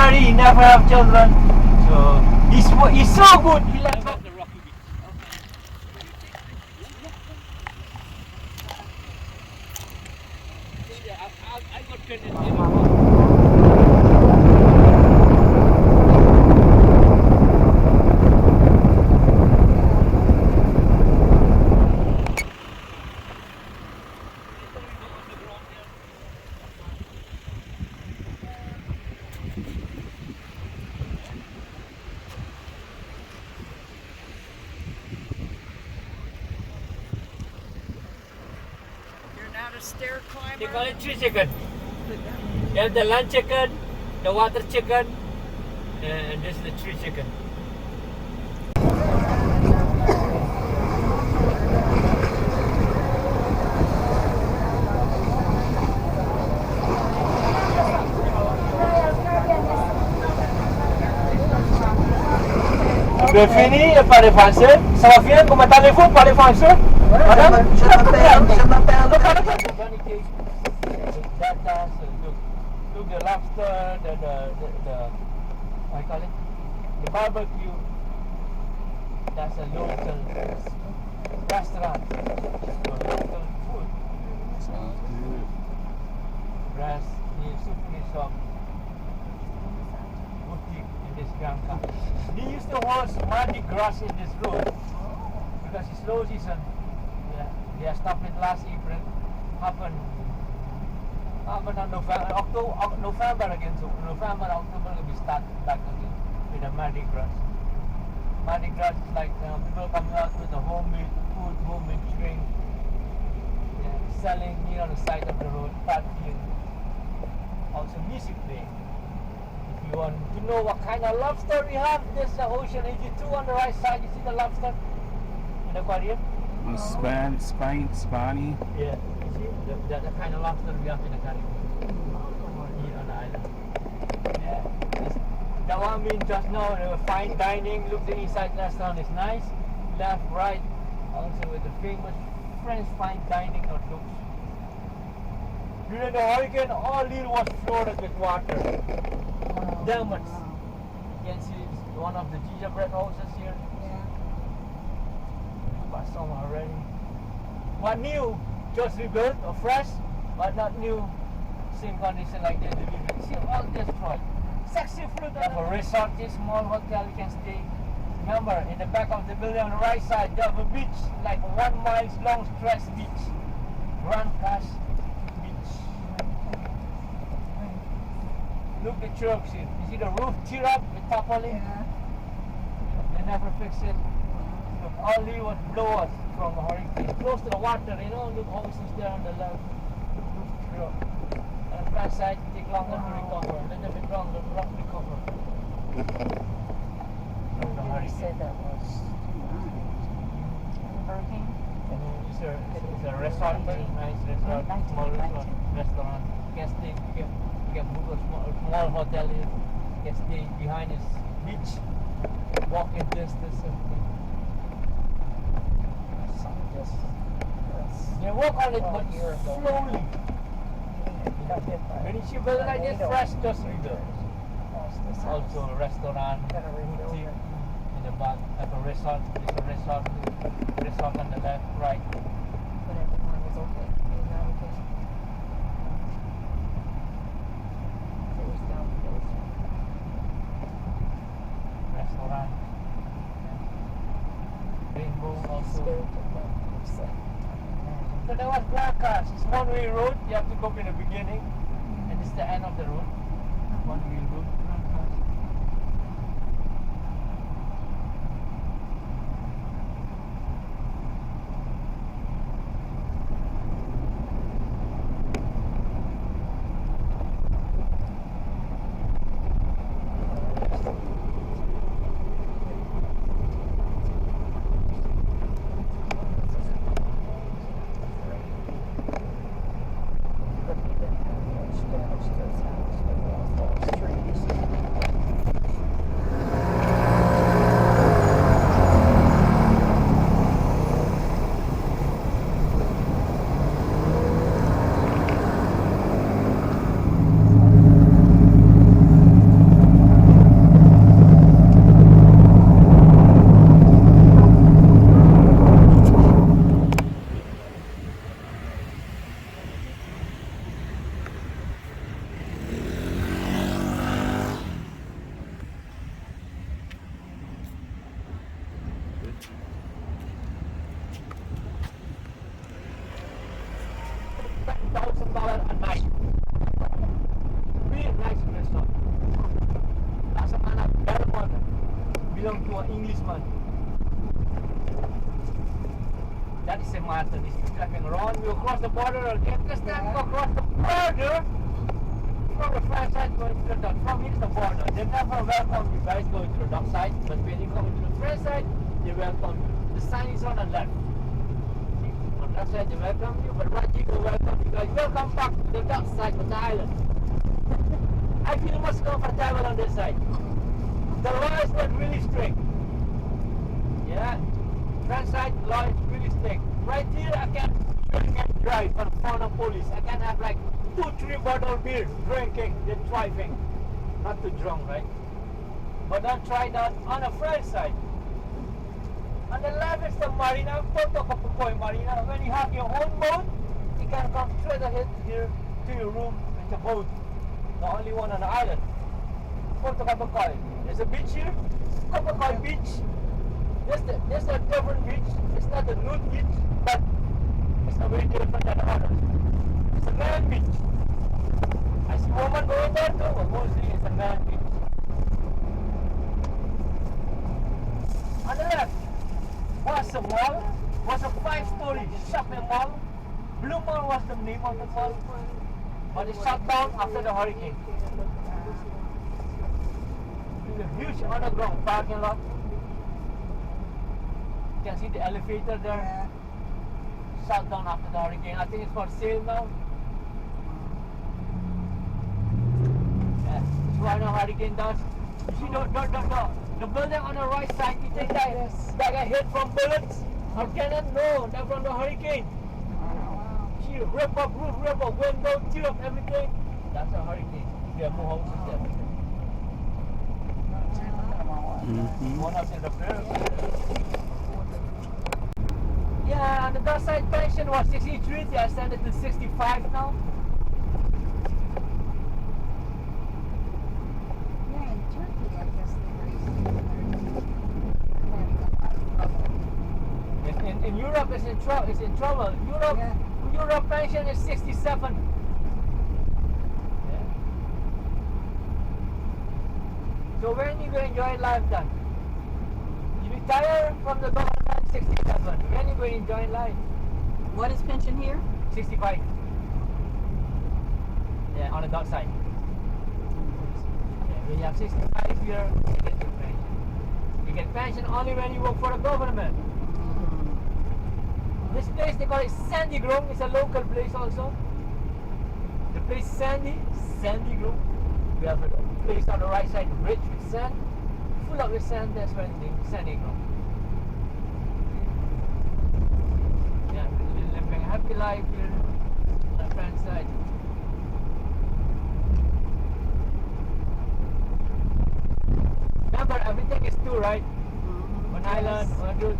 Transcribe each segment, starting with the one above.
marry, he never have children. So he's so good. He left off the rocky beach. I got credit. Stair climber. They call it tree chicken. You have the land chicken, the water chicken, and this is the tree chicken. Ben fini, il parle français. Ça va bien? Comment allez-vous? Parlez français? Madame? Je m'appelle. Look, the lobster, the what do you call it? The barbecue. That's a local restaurant. Local food. Grass, souvenir shop, boutique in this Grand Camp. They used to host Mardi Gras in this road because it's low season. They stopped it last April. Happened on November again. So November, October will be start back again with the Mardi Gras. Mardi Gras is like people coming out with the homemade food, homemade drink, selling near on the side of the road, partying. Also music playing. If you want to know what kind of lobster we have, there's the Ocean 82 on the right side. You see the lobster in the aquarium? Spiny. Yeah, you see the kind of lobster we have in the Caribbean here on the island. Yeah, that one means just now the fine dining. Look, the inside restaurant is nice. Left, right, also with the famous French fine dining outlooks. During the hurricane, all Lille was flooded with water. Damage. You can see one of the gingerbread houses here. But some already. What new? Just rebuilt or fresh, but not new. Same condition like they delivered. See, all destroyed. Sexy fruit. Have a resort, a small hotel you can stay. Remember, in the back of the building on the right side, you have a beach, like 1 mile long stretch beach. Grand Cache Beach. Look the chirps here. You see the roof tear up with tarpaulin? They never fix it. Look, all Lille was blow us from a hurricane. Close to the water, you know, look houses there on the left. Roof tear up. On the front side, it take longer to recover. A little bit longer to recover. You said that was hurricane? It's a restaurant, very nice restaurant, small restaurant. You can stay, you can book a small hotel here. You can stay behind this beach, walking distance. You walk on it, but slowly. When you see building like this, fresh, just rebuild. Also a restaurant, boutique in the back, like a resort. There's a resort on the left, right. But everyone was okay. It was not okay. It was down the road. Restaurant. Rainbow also. So there was black cars. It's one-way road. You have to go in the beginning, and this is the end of the road. One-way road. belong to an Englishman. That is Sint Maarten. This is driving around. You cross the border again. This time you cross the border. From the French side going to the dock. From here is the border. They never welcome you guys going to the dock side. But when you come to the French side, they welcome you. The sign is on the left. On that side they welcome you, but right here they welcome you guys. Welcome back to the dock side of the island. I feel much comfortable on this side. The law is not really strict. Yeah. French side law is really strict. Right here I can drive in front of police. I can have like 2-3 bottle beer drinking, then driving. Not too drunk, right? But don't try that on the French side. On the left is the marina, Porto Capucoy Marina. When you have your own boat, you can come straight ahead here to your room with the boat. The only one on the island. Porto Capucoy. There's a beach here, Capucoy Beach. There's a different beach. It's not a nude beach, but it's a very different than the others. It's a man beach. I see women going there too, but mostly it's a man beach. On the left was a mall, was a 5-story shopping mall. Blue Mall was the name of the mall, but it shut down after the hurricane. It's a huge underground parking lot. You can see the elevator there. Shut down after the hurricane. I think it's for sale now. Yeah, it's what a hurricane does. You see the building on the right side, you think that got hit from bullets or cannon? No, they're from the hurricane. See, rip up roof, rip up window, tear up everything. That's a hurricane. There are more houses there. One up in the fair. Yeah, on the other side pension was 63, I sent it to 65 now. Yeah, in Turkey, I guess they raised In Europe, it's in trouble. Europe, Yeah. Europe pension is 67. Yeah. So when you go enjoy life then? You retire from the government 67. When you go enjoy life? What is pension here? 65. Yeah, on the dark side. Yeah, when you have 65 here, you get your pension. You get pension only when you work for the government. This place they call it Sandy Grove. It's a local place also. The place Sandy Grove. We have a place on the right side, rich with sand, full of with sand. That's why it's named Sandy Grove. Yeah, we're living a happy life here on the French side. Remember, everything is two, right? One island, two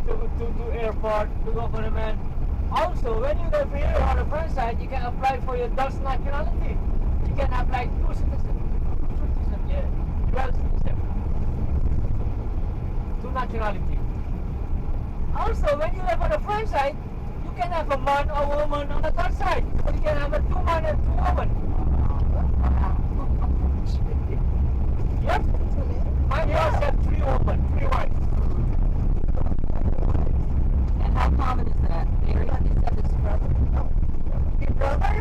airport, two government. Also, when you go here on the French side, you can apply for your Dutch nationality. You can have like two citizens, yeah, 12 citizens, two nationality. Also, when you live on the French side, you can have a man or woman on the Dutch side. Or you can have a 2 man and 2 women. Yep. My house have 3 women, 3 wives. And how common is that? Area? Is that his brother? No. Your brother?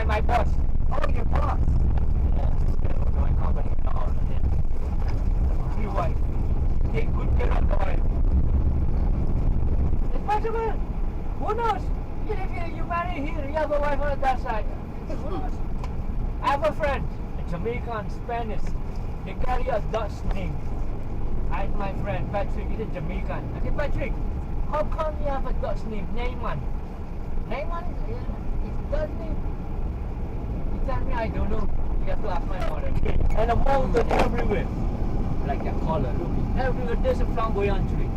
My boss. Oh, your boss. Yeah, we're doing company now. And then 3 wives. Take good care of the wife. It's possible. Who knows? Even if you marry here, you have a wife on the other side. Who knows? I have a friend, a Jamaican, Spanish. They carry a Dutch name. I have my friend Patrick, he's a Jamaican. I said, Patrick, how come you have a Dutch name? Neyman. Neyman is a Dutch name. He told me, I don't know. You have to ask my mother. And a mountain everywhere. Like a color, look. Everywhere there's a flamboyant tree.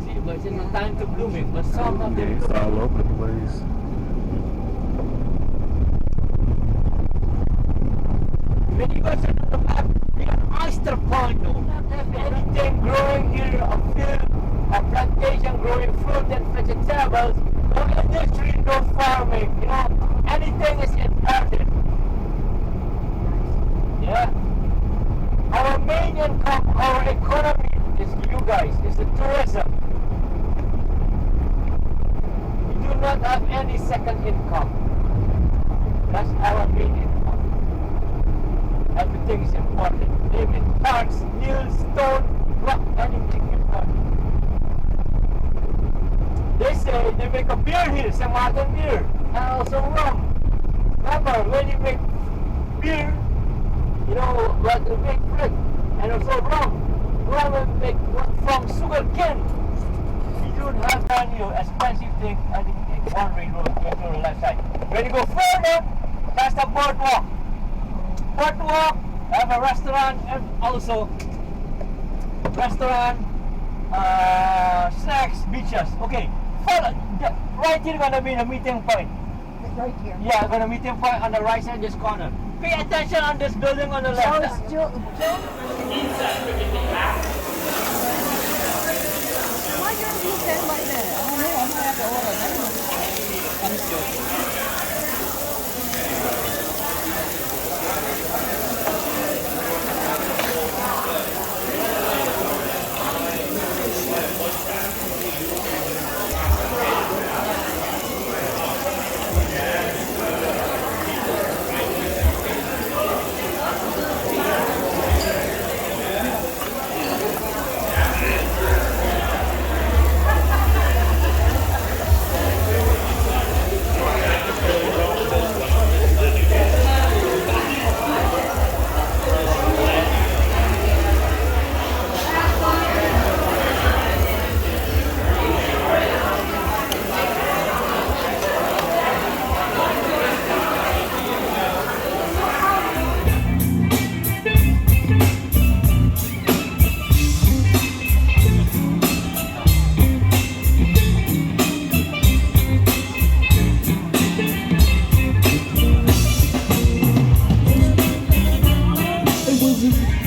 See, but it's not time to blooming. But some of them It's all over the place. when you go to the map, you got oyster pond. Anything growing here, a field, a plantation growing fruit and vegetables, no industry, no farming, you know, anything is imported. Yeah. Our main income, our economy the tourism. We do not have any second income. That's our main income. Everything is important. Name it. Parks, hills, stone, rock, anything important. They say they make a beer here, Sint Maarten beer, and also rum. Remember, when you make beer, you know what to make fruit, and also rum. Rum will make from sugar cane. You don't have any expensive thing, anything. One way road, go to the left side. When you go further, that's the boardwalk. Boardwalk, have a restaurant and also restaurant, snacks, beaches. Okay, follow. Right here gonna be the meeting point. Right here. Yeah, gonna meeting point on the right side, this corner. Pay attention on this building on the So left. it's still, why don't you stand like that? I don't know, I'm gonna have to order that. It was